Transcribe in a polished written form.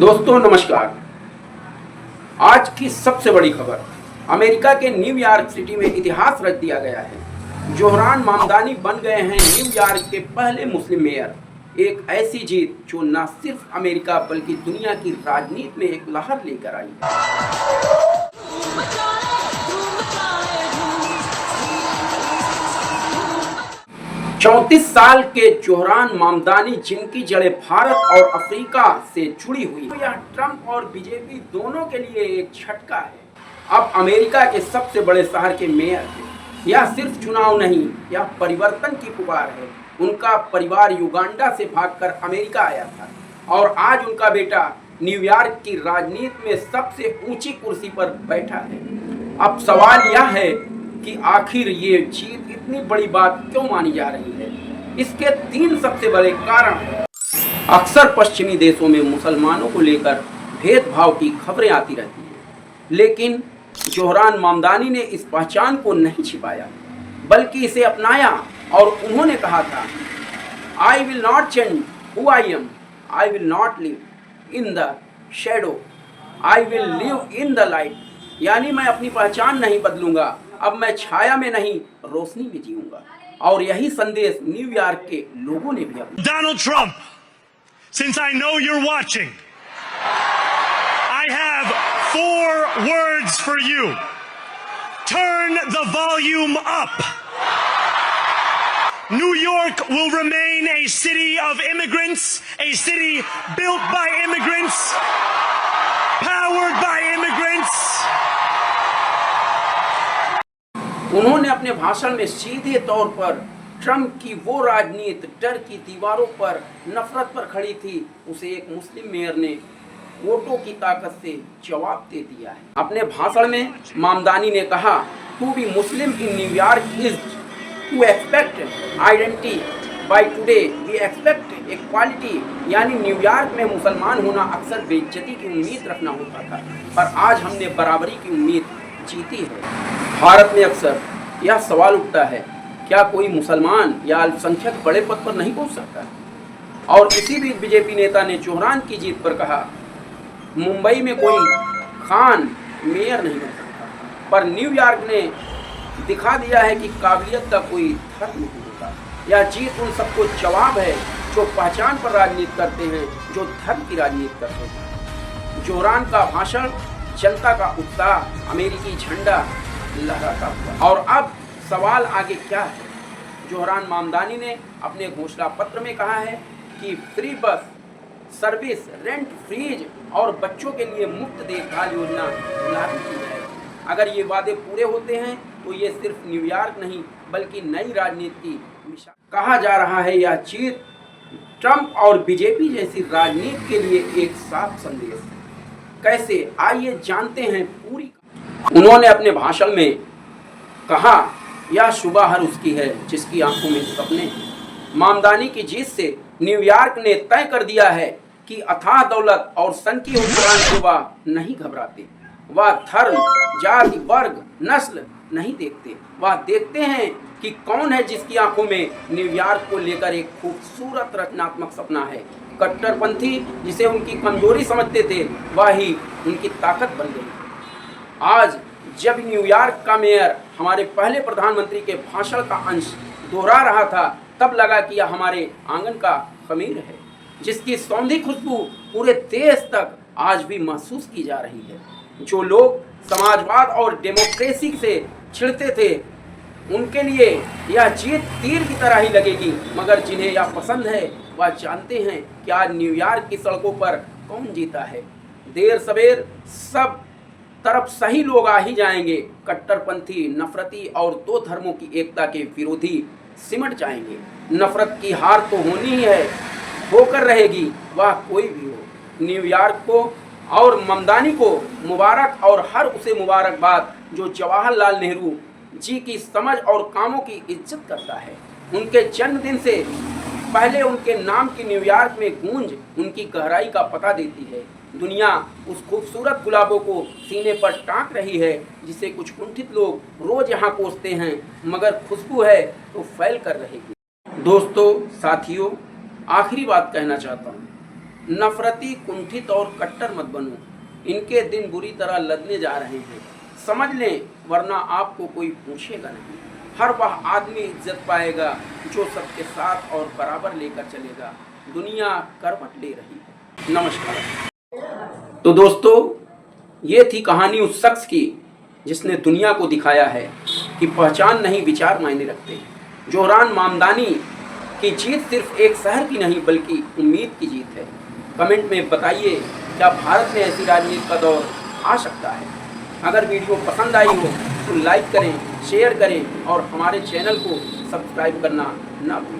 दोस्तों नमस्कार। आज की सबसे बड़ी खबर, अमेरिका के न्यूयॉर्क सिटी में इतिहास रच दिया गया है। जोहरान मामदानी बन गए हैं न्यूयॉर्क के पहले मुस्लिम मेयर। एक ऐसी जीत जो न सिर्फ अमेरिका बल्कि दुनिया की राजनीति में एक लहर लेकर आई। 34 साल के जोहरान मामदानी, जिनकी जड़ें भारत और अफ्रीका से जुड़ी हुई, तो यह ट्रंप और बीजेपी दोनों के लिए एक झटका है। अब अमेरिका के सबसे बड़े शहर के मेयर हैं। यह सिर्फ चुनाव नहीं, यह परिवर्तन की पुकार है। उनका परिवार युगांडा से भागकर अमेरिका आया था और आज उनका बेटा न्यूयॉर्क की राजनीति में सबसे ऊंची कुर्सी पर बैठा है। अब सवाल यह है कि आखिर ये जीत इतनी बड़ी बात क्यों मानी जा रही है। इसके 3 सबसे बड़े कारण हैं। अक्सर पश्चिमी देशों में मुसलमानों को लेकर भेदभाव की खबरें आती रहती हैं, लेकिन जोहरान मामदानी ने इस पहचान को नहीं छिपाया, बल्कि इसे अपनाया और उन्होंने कहा था, I will not change who I am, I will not live in the shadow, I will live in the light. यानी मैं अपनी पहचान नहीं बदलूंगा, अब मैं छाया में नहीं रोशनी में जीऊंगा। और यही संदेश न्यूयॉर्क के लोगों ने भी अपनाया। Donald Trump, since I know you're watching, I have 4 words for you. Turn the volume up. New York will remain a city of immigrants, a city built by immigrants, powered by immigrants. उन्होंने अपने भाषण में सीधे तौर पर Trump की वो राजनीति डर की दीवारों पर, नफरत पर खड़ी थी, उसे एक मुस्लिम मेयर ने वोटों की ताकत से जवाब दे दिया है। अपने भाषण में मामदानी ने कहा, to be Muslim in New York is to expect identity, by today we expect equality. यानी न्यूयॉर्क में मुसलमान होना अक्सर बेइज्जती की उम्मीद रखना होता था, पर आज हमने बराबरी की उम्मीद जीती है। भारत में अक्सर यह सवाल उठता है, क्या कोई मुसलमान या अल्पसंख्यक बड़े पद पर नहीं पहुंच सकता? और इसी बीच बीजेपी नेता ने जोहरान की जीत पर कहा, मुंबई में कोई खान मेयर नहीं बन सकता, पर न्यूयॉर्क ने दिखा दिया है कि काबिलियत का कोई धर्म नहीं होता। यह जीत उन सबको जवाब है जो पहचान पर राजनीति करते हैं, जो धर्म की राजनीति करते हैं। जोहरान का भाषण, जनता का उत्साह, अमेरिकी झंडा लहराता हुआ। और अब सवाल आगे क्या है? जोहरान मामदानी ने अपने घोषणा पत्र में कहा है कि free bus service, rent freeze और बच्चों के लिए मुफ्त देखभाल योजना लागू की जाए। अगर ये वादे पूरे होते हैं तो ये सिर्फ न्यूयॉर्क नहीं बल्कि नई राजनीति की मिसाल। कहा जा रहा है यह जीत ट्रंप और बीजेपी जैसी राजनीति के लिए एक साफ संदेश है। कैसे, आइए जानते हैं पूरी। उन्होंने अपने भाषण में कहा, यह सुबह हर उसकी है जिसकी आंखों में सपने हैं। मामदानी की जीत से न्यूयॉर्क ने तय कर दिया है कि अथाह दौलत और सन की हुक्मरान से वह नहीं घबराते। वह धर्म, जाति, वर्ग, नस्ल नहीं देखते। वह देखते हैं कि कौन है जिसकी आंखों में न्यूयॉर्क को लेकर एक खूबसूरत रचनात्मक सपना है। कट्टरपंथी जिसे उनकी कमजोरी समझते थे, वह ही उनकी ताकत बन गई। आज जब न्यूयॉर्क का मेयर हमारे पहले प्रधानमंत्री के भाषण का अंश दोहरा रहा था, तब लगा कि यह हमारे आंगन का खमीर है, जिसकी सौंधी खुशबू पूरे देश तक आज भी महसूस की जा रही है। जो लोग समाजवाद और डेमोक्रेसी से छिड़ते थे, उनके लिए यह जीत तीर की तरह ही लगेगी, मगर जिन्हें यह पसंद है वह जानते हैं कि आज न्यूयॉर्क की सड़कों पर कौन जीता है। देर सवेर सब तरफ सही लोग आ ही जाएंगे। कट्टरपंथी, नफरती और 2 धर्मों की एकता के विरोधी सिमट जाएंगे। नफरत की हार तो होनी ही है, होकर रहेगी, वह कोई भी हो। न्यूयॉर्क को और मामदानी को मुबारक, और हर उसे मुबारकबाद जो जवाहरलाल नेहरू जी की समझ और कामों की इज्जत करता है। उनके जन्मदिन से पहले उनके नाम की न्यूयॉर्क में गूंज उनकी गहराई का पता देती है। दुनिया उस खूबसूरत गुलाबों को सीने पर टांक रही है, जिसे कुछ कुंठित लोग रोज यहाँ कोसते हैं, मगर खुशबू है तो फैल कर रहेगी। दोस्तों, साथियों, आखिरी बात कहना चाहता हूँ, नफरती, कुंठित और कट्टर मत बनो। इनके दिन बुरी तरह लदने जा रहे हैं, समझ लें, वरना आपको कोई पूछेगा नहीं। हर वह आदमी इज्जत पाएगा जो सबके साथ और बराबर लेकर चलेगा। दुनिया करवट ले रही है। नमस्कार। तो दोस्तों, ये थी कहानी उस शख्स की जिसने दुनिया को दिखाया है कि पहचान नहीं विचार मायने रखते। जोहरान मामदानी की जीत सिर्फ एक शहर की नहीं बल्कि उम्मीद की जीत है। कमेंट में बताइए, क्या भारत में ऐसी राजनीति का दौर आ सकता है? अगर वीडियो पसंद आई हो तो लाइक करें, शेयर करें और हमारे चैनल को सब्सक्राइब करना ना भूलें।